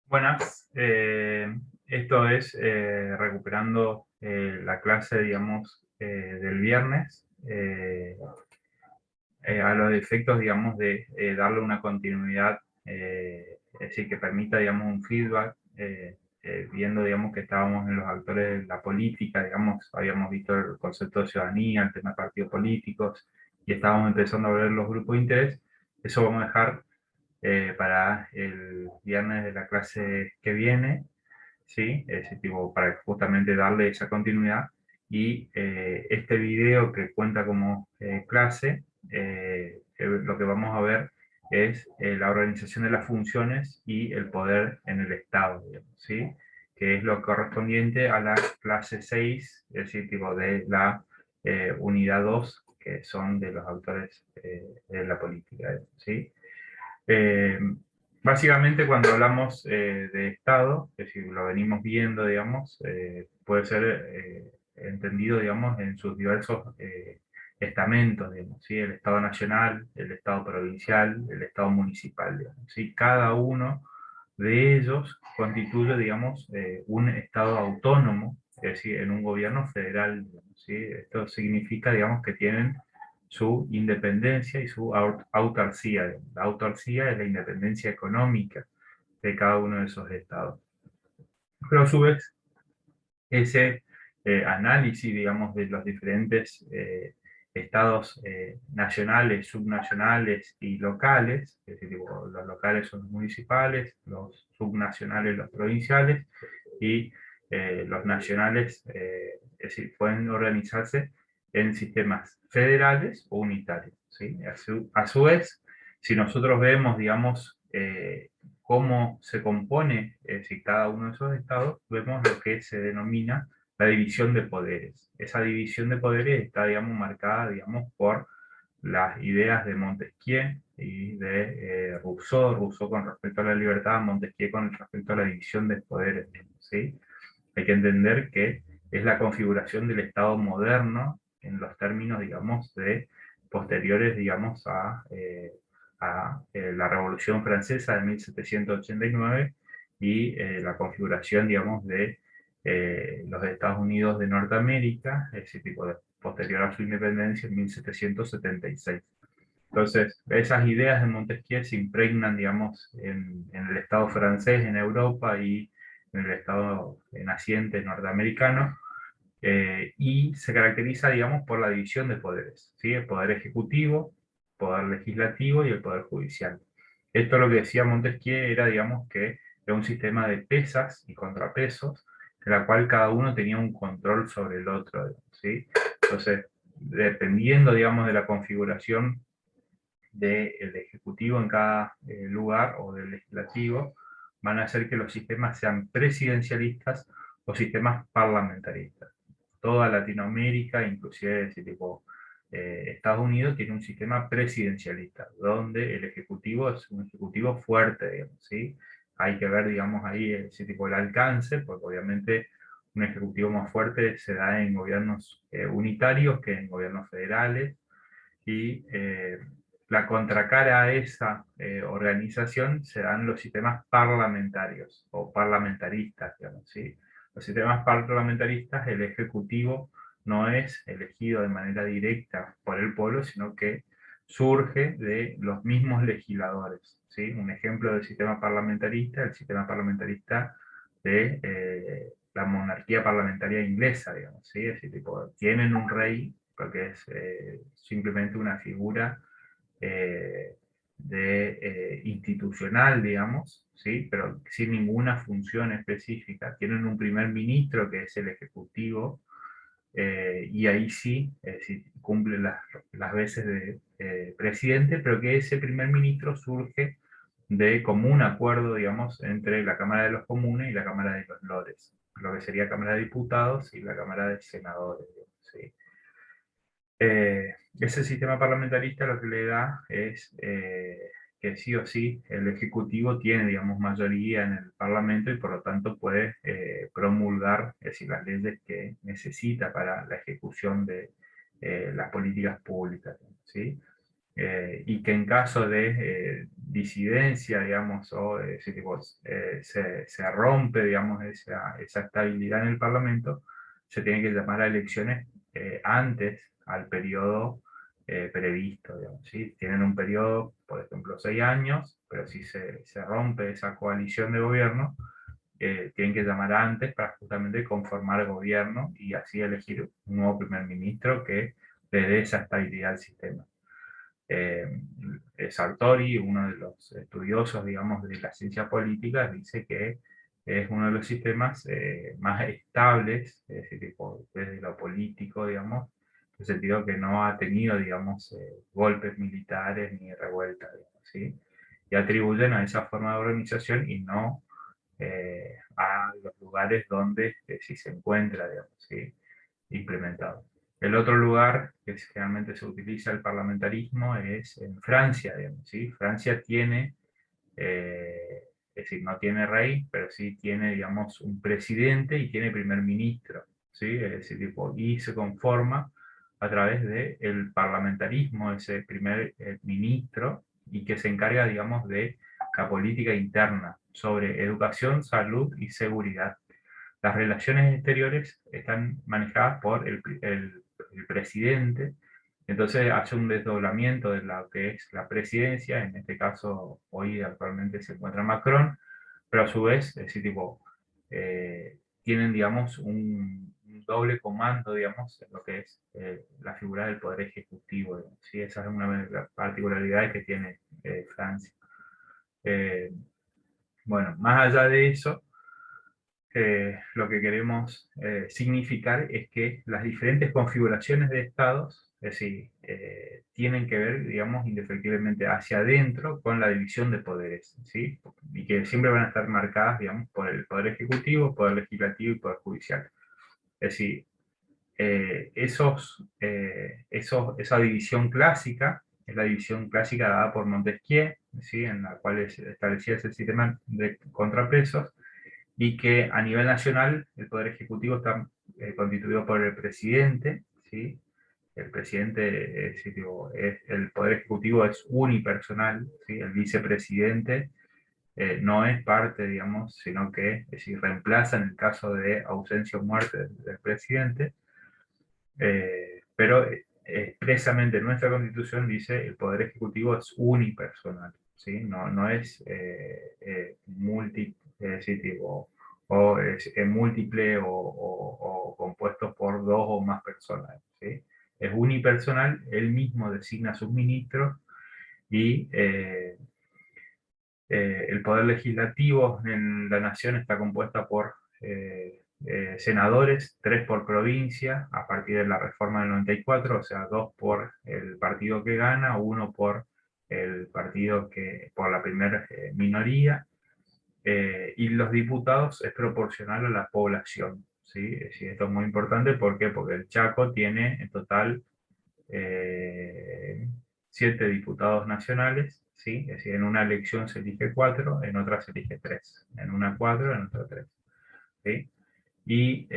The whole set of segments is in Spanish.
Buenas, esto es recuperando la clase, digamos, del viernes, a los efectos, digamos, de darle una continuidad, es decir, que permita, digamos, un feedback, viendo, digamos, que estábamos en los actores de la política, digamos, habíamos visto el concepto de ciudadanía, el tema de partidos políticos, y estábamos empezando a ver los grupos de interés. Eso vamos a dejar para el viernes de la clase que viene, ¿sí? Ese tipo, para justamente darle esa continuidad. Y este video que cuenta como clase, lo que vamos a ver es la organización de las funciones y el poder en el Estado, digamos, ¿sí? Que es lo correspondiente a la clase 6, es decir, tipo de la unidad 2, que son de los autores de la política, ¿sí? Eh, Básicamente cuando hablamos de Estado, es decir, lo venimos viendo, digamos, puede ser entendido, digamos, en sus diversos estamentos, digamos, ¿sí? El Estado nacional, el Estado provincial, el Estado municipal, digamos, ¿sí? Cada uno de ellos constituye, digamos, un Estado autónomo, es decir, en un gobierno federal, digamos, ¿sí? Esto significa, digamos, que tienen su independencia y su autarcía. La autarcía es la independencia económica de cada uno de esos estados. Pero a su vez, ese análisis, digamos, de los diferentes estados nacionales, subnacionales y locales, es decir, los locales son los municipales, los subnacionales los provinciales y los nacionales, es decir, pueden organizarse en sistemas federales o unitarios, ¿sí? A su vez, si nosotros vemos, digamos, cómo se compone, es decir, cada uno de esos estados, vemos lo que se denomina la división de poderes. Esa división de poderes está, digamos, marcada, digamos, por las ideas de Montesquieu y de Rousseau con respecto a la libertad, Montesquieu con respecto a la división de poderes, ¿sí? Hay que entender que es la configuración del Estado moderno en los términos, digamos, de posteriores, digamos, a la Revolución Francesa de 1789 y la configuración, digamos, de los Estados Unidos de Norteamérica, ese tipo de posterior a su independencia en 1776. Entonces, esas ideas de Montesquieu se impregnan, digamos, en el Estado francés, en Europa y en el Estado naciente norteamericano, y se caracteriza, digamos, por la división de poderes, ¿sí? El poder ejecutivo, poder legislativo y el poder judicial. Esto lo que decía Montesquieu era, digamos, que era un sistema de pesas y contrapesos, en la cual cada uno tenía un control sobre el otro, ¿sí? Entonces, dependiendo, digamos, de la configuración del ejecutivo en cada lugar o del legislativo, van a hacer que los sistemas sean presidencialistas o sistemas parlamentaristas. Toda Latinoamérica, inclusive ese tipo, Estados Unidos, tiene un sistema presidencialista, donde el ejecutivo es un ejecutivo fuerte, digamos, ¿sí? Hay que ver, digamos, ahí ese tipo, el alcance, porque obviamente un ejecutivo más fuerte se da en gobiernos unitarios que en gobiernos federales, y la contracara a esa organización serán los sistemas parlamentarios o parlamentaristas, digamos, ¿sí? Los sistemas parlamentaristas, el ejecutivo no es elegido de manera directa por el pueblo, sino que surge de los mismos legisladores, ¿sí? Un ejemplo del sistema parlamentarista, el sistema parlamentarista de la monarquía parlamentaria inglesa, digamos, ¿sí? Es decir, tipo, tienen un rey, porque es simplemente una figura eh, institucional, digamos, ¿sí? Pero sin ninguna función específica. Tienen un primer ministro que es el ejecutivo, y ahí sí, cumple las veces de presidente, pero que ese primer ministro surge de común acuerdo, digamos, entre la Cámara de los Comunes y la Cámara de los Lores, lo que sería Cámara de Diputados y la Cámara de Senadores, digamos, ¿sí? Ese sistema parlamentarista lo que le da es que sí o sí el Ejecutivo tiene, digamos, mayoría en el Parlamento y por lo tanto puede promulgar, es decir, las leyes que necesita para la ejecución de las políticas públicas, ¿sí? y que en caso de disidencia, digamos, o si tipo, se rompe, digamos, esa estabilidad en el Parlamento, se tiene que llamar a elecciones antes al periodo previsto, digamos, ¿sí? Tienen un periodo, por ejemplo, 6 años, pero si se rompe esa coalición de gobierno, tienen que llamar antes para justamente conformar el gobierno y así elegir un nuevo primer ministro que le dé esa estabilidad al sistema. Eh, Sartori, uno de los estudiosos, digamos, de la ciencia política, dice que es uno de los sistemas más estables, es decir, desde lo político, digamos, en el sentido que no ha tenido, digamos, golpes militares ni revueltas, digamos, ¿sí? Y atribuyen a esa forma de organización y no a los lugares donde sí se encuentra, digamos, ¿sí? Implementado. El otro lugar que generalmente se utiliza el parlamentarismo es en Francia, digamos, ¿sí? Francia tiene, es decir, no tiene rey, pero sí tiene, digamos, un presidente y tiene primer ministro, ¿sí? Es decir, tipo, y se conforma a través del parlamentarismo, ese primer ministro, y que se encarga, digamos, de la política interna sobre educación, salud y seguridad. Las relaciones exteriores están manejadas por el presidente, entonces hace un desdoblamiento de lo que es la presidencia, en este caso hoy actualmente se encuentra Macron, pero a su vez, es decir, tipo, tienen, digamos, un doble comando, digamos, en lo que es la figura del poder ejecutivo, digamos, ¿sí? Esa es una de las particularidades que tiene Francia. Eh, bueno, más allá de eso, lo que queremos significar es que las diferentes configuraciones de estados, es decir, tienen que ver, digamos, indefectiblemente hacia adentro con la división de poderes, ¿sí? Y que siempre van a estar marcadas, digamos, por el poder ejecutivo, poder legislativo y poder judicial. Es decir, esa división clásica es la división clásica dada por Montesquieu, ¿sí? En la cual establecía ese sistema de contrapesos, y que a nivel nacional el Poder Ejecutivo está constituido por el presidente, ¿sí? El presidente, el Poder Ejecutivo es unipersonal, ¿sí? El vicepresidente no es parte, digamos, sino que es decir, reemplaza en el caso de ausencia o muerte del presidente, pero expresamente nuestra Constitución dice el Poder Ejecutivo es unipersonal, ¿sí? No es es decir, o es múltiple o compuesto por dos o más personas, ¿sí? Es unipersonal, él mismo designa sus ministros y el poder legislativo en la nación está compuesta por senadores, 3 por provincia, a partir de la reforma del 94, o sea, 2 por el partido que gana, 1 por el partido por la primera minoría, y los diputados es proporcional a la población, ¿sí? Esto es muy importante, ¿por qué? Porque el Chaco tiene en total eh, 7 diputados nacionales, ¿sí? Es decir, en una elección se elige 4, en otra se elige 3. En una 4, en otra 3. ¿Sí? Y,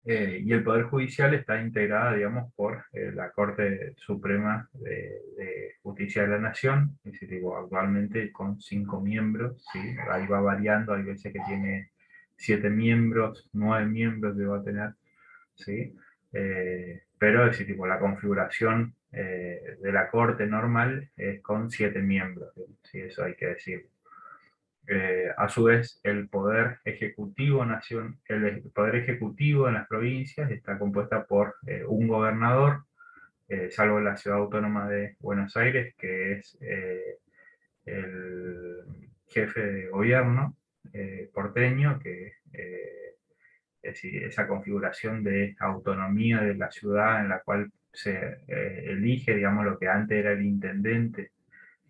y el Poder Judicial está integrada, digamos, por la Corte Suprema de Justicia de la Nación, es decir, digo, actualmente con 5 miembros, ¿sí? Ahí va variando, hay veces que tiene 7 miembros, 9 miembros que va a tener, ¿sí? Pero es decir, tipo, la configuración de la corte normal es con 7 miembros, ¿sí? Eso hay que decir. A su vez, el poder ejecutivo en las provincias está compuesta por un gobernador, salvo la ciudad autónoma de Buenos Aires, que es el jefe de gobierno porteño, que es decir, esa configuración de autonomía de la ciudad en la cual se elige, digamos, lo que antes era el intendente,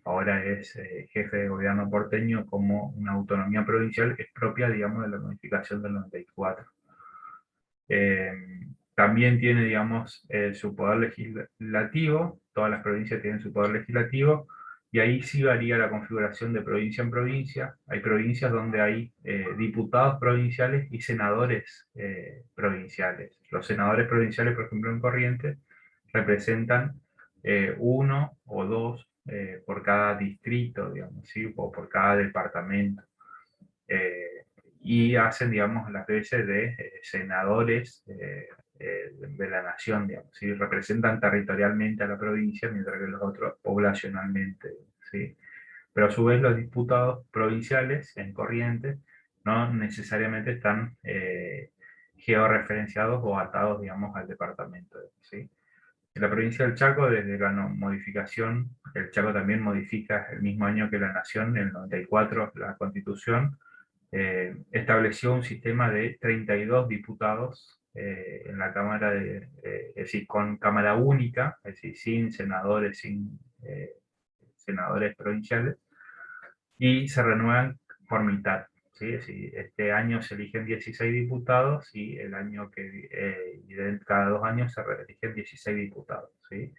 ahora es jefe de gobierno porteño, como una autonomía provincial que es propia, digamos, de la modificación del 94. Eh, También tiene, digamos, su poder legislativo, todas las provincias tienen su poder legislativo, y ahí sí varía la configuración de provincia en provincia. Hay provincias donde hay diputados provinciales y senadores provinciales. Los senadores provinciales, por ejemplo, en Corrientes, representan uno o dos por cada distrito, digamos, ¿sí? O por cada departamento. Y hacen, digamos, las veces de senadores de la nación, digamos, ¿sí? Representan territorialmente a la provincia, mientras que los otros poblacionalmente, ¿sí? Pero a su vez los diputados provinciales en Corrientes no necesariamente están georreferenciados o atados, digamos, al departamento, ¿sí? En la provincia del Chaco, desde la modificación, el Chaco también modifica el mismo año que la Nación, en el 94, la Constitución, estableció un sistema de 32 diputados en la Cámara, es decir, con Cámara Única, es decir, sin senadores, sin senadores provinciales, y se renuevan por mitad. ¿Sí? Es decir, este año se eligen 16 diputados y el año que cada 2 años se eligen 16 diputados. ¿Sí?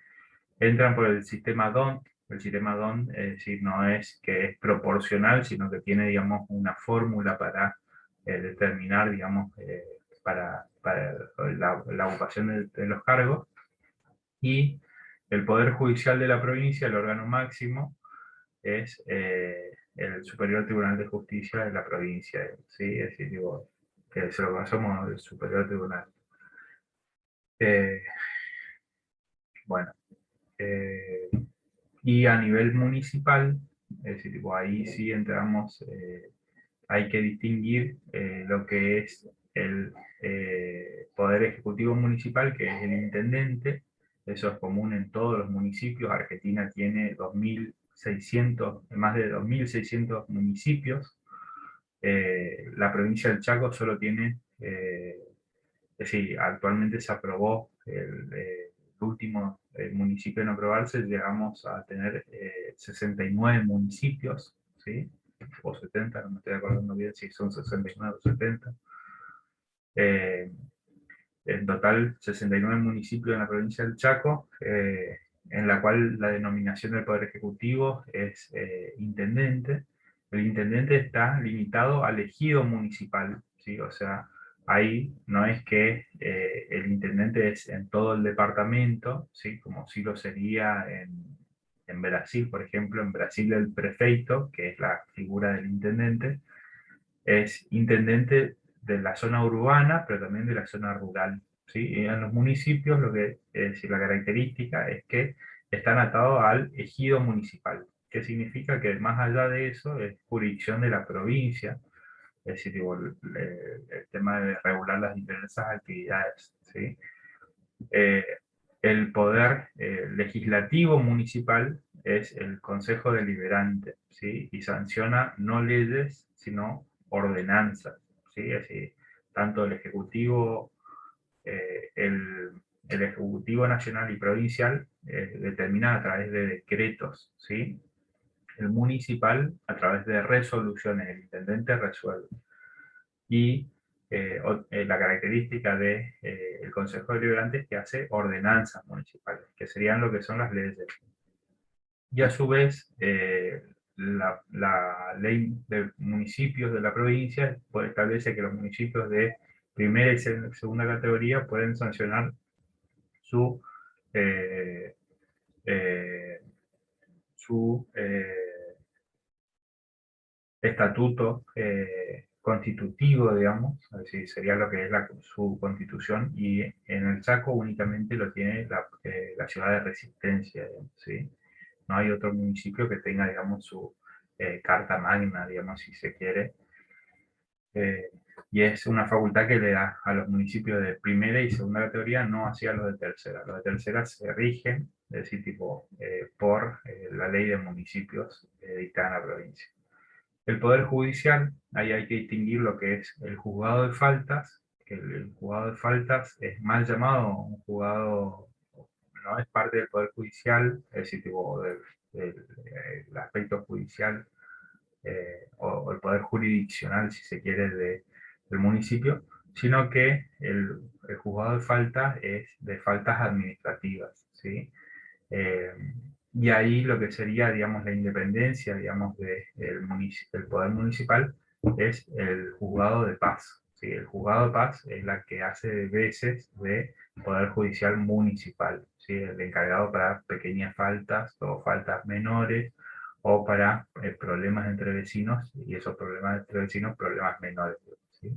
Entran por el sistema DON. El sistema DON, es decir, no es que es proporcional, sino que tiene, digamos, una fórmula para determinar, digamos, para la ocupación de los cargos. Y el Poder Judicial de la provincia, el órgano máximo, es el Superior Tribunal de Justicia de la provincia, ¿sí? Es decir, digo, que se lo conocemos el Superior Tribunal. Eh, bueno, y a nivel municipal, es decir, tipo, ahí sí entramos, hay que distinguir lo que es el Poder Ejecutivo Municipal, que es el intendente. Eso es común en todos los municipios. Argentina tiene 2.600, más de 2.600 municipios. La provincia del Chaco solo tiene, es decir, actualmente se aprobó el último municipio en aprobarse, llegamos a tener 69 municipios, ¿sí? O 70, no me estoy acordando bien si son 69 o 70. Eh, en total, 69 municipios en la provincia del Chaco, en la cual la denominación del Poder Ejecutivo es intendente. El intendente está limitado al ejido municipal, ¿sí? O sea, ahí no es que el intendente es en todo el departamento, ¿sí? Como sí lo sería en Brasil, por ejemplo. En Brasil el prefeito, que es la figura del intendente, es intendente de la zona urbana, pero también de la zona rural, ¿sí? Y en los municipios lo que es la característica es que están atados al ejido municipal, que significa que más allá de eso es jurisdicción de la provincia, es decir, digo, el tema de regular las diversas actividades, ¿sí? Eh, el poder legislativo municipal es el Consejo Deliberante, ¿sí? Y sanciona no leyes, sino ordenanzas, ¿sí? Así, tanto el Ejecutivo, eh, el, el Ejecutivo Nacional y Provincial determina a través de decretos, ¿sí? El municipal a través de resoluciones, el intendente resuelve. Y la característica del Consejo Deliberante es que hace ordenanzas municipales, que serían lo que son las leyes. Y a su vez, la ley de municipios de la provincia establece que los municipios de primera y segunda categoría pueden sancionar su, eh, eh, su estatuto constitutivo, digamos, así sería lo que es su constitución, y en el Chaco únicamente lo tiene la ciudad de Resistencia, digamos, ¿sí? No hay otro municipio que tenga, digamos, su carta magna, digamos, si se quiere, eh, y es una facultad que le da a los municipios de primera y segunda categoría, no hacia los de tercera. Los de tercera se rigen, es decir, tipo, por la ley de municipios dictada en la provincia. El Poder Judicial, ahí hay que distinguir lo que es el juzgado de faltas, que el juzgado de faltas es mal llamado un juzgado, no es parte del Poder Judicial, es decir, tipo, el aspecto judicial o el poder jurisdiccional, si se quiere, del municipio, sino que el juzgado de faltas es de faltas administrativas, ¿sí? Eh, y ahí lo que sería, digamos, la independencia, digamos, del poder municipal es el juzgado de paz, ¿sí? El juzgado de paz es la que hace de veces de Poder Judicial Municipal, ¿sí? El encargado para pequeñas faltas o faltas menores, o para problemas entre vecinos, y esos problemas entre vecinos, problemas menores, ¿sí?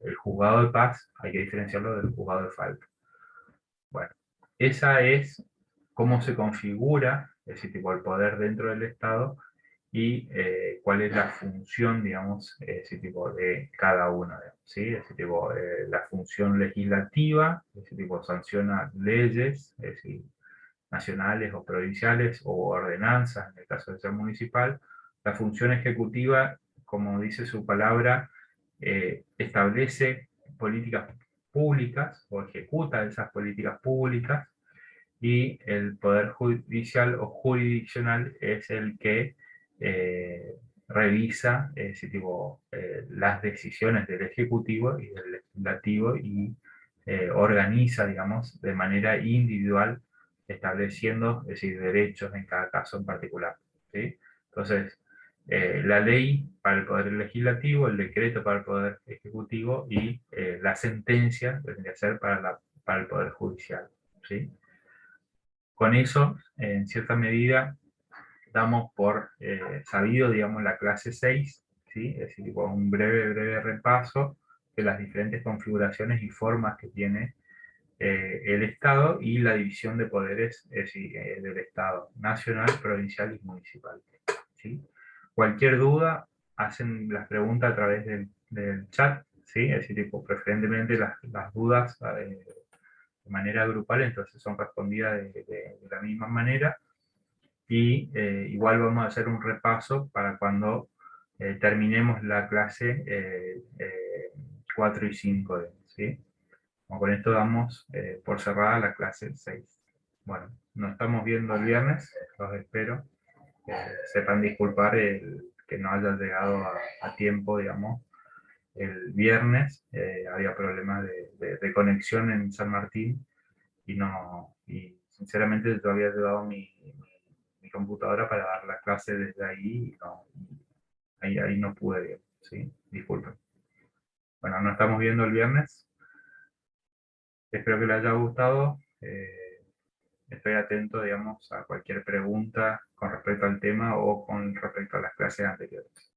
El juzgado de paz hay que diferenciarlo del juzgado de falta. Bueno, esa es cómo se configura ese tipo el poder dentro del Estado y cuál es la función, digamos, ese tipo de cada uno, ¿sí? Ese tipo, la función legislativa, ese tipo sanciona leyes, es decir, nacionales o provinciales o ordenanzas, en el caso de ser municipal. La función ejecutiva, como dice su palabra, establece políticas públicas o ejecuta esas políticas públicas, y el poder judicial o jurisdiccional es el que eh, revisa tipo, las decisiones del Ejecutivo y del Legislativo, y organiza, digamos, de manera individual, estableciendo, es decir, derechos en cada caso en particular, ¿sí? Entonces, la ley para el Poder Legislativo, el decreto para el Poder Ejecutivo, y la sentencia tendría que ser para el Poder Judicial, ¿sí? Con eso, en cierta medida, damos por sabido, digamos, la clase 6, ¿sí? Es decir, tipo, un breve repaso de las diferentes configuraciones y formas que tiene el Estado y la división de poderes, es decir, del Estado nacional, provincial y municipal, ¿sí? Cualquier duda, hacen las preguntas a través del chat, ¿sí? Es decir, tipo, preferentemente las dudas de manera grupal, entonces son respondidas de la misma manera. Y igual vamos a hacer un repaso para cuando terminemos la clase 4 y 5, ¿sí? Bueno, con esto damos por cerrada la clase 6. Bueno, nos estamos viendo el viernes, los espero. Sepan disculpar que no haya llegado a tiempo, digamos, el viernes. Había problemas de conexión en San Martín, y no, y sinceramente yo había llevado mi computadora para dar la clase desde ahí, y no, ahí no pude, digamos, ¿sí? Disculpen. Bueno, nos estamos viendo el viernes. Espero que les haya gustado. Estoy atento, digamos, a cualquier pregunta con respecto al tema o con respecto a las clases anteriores.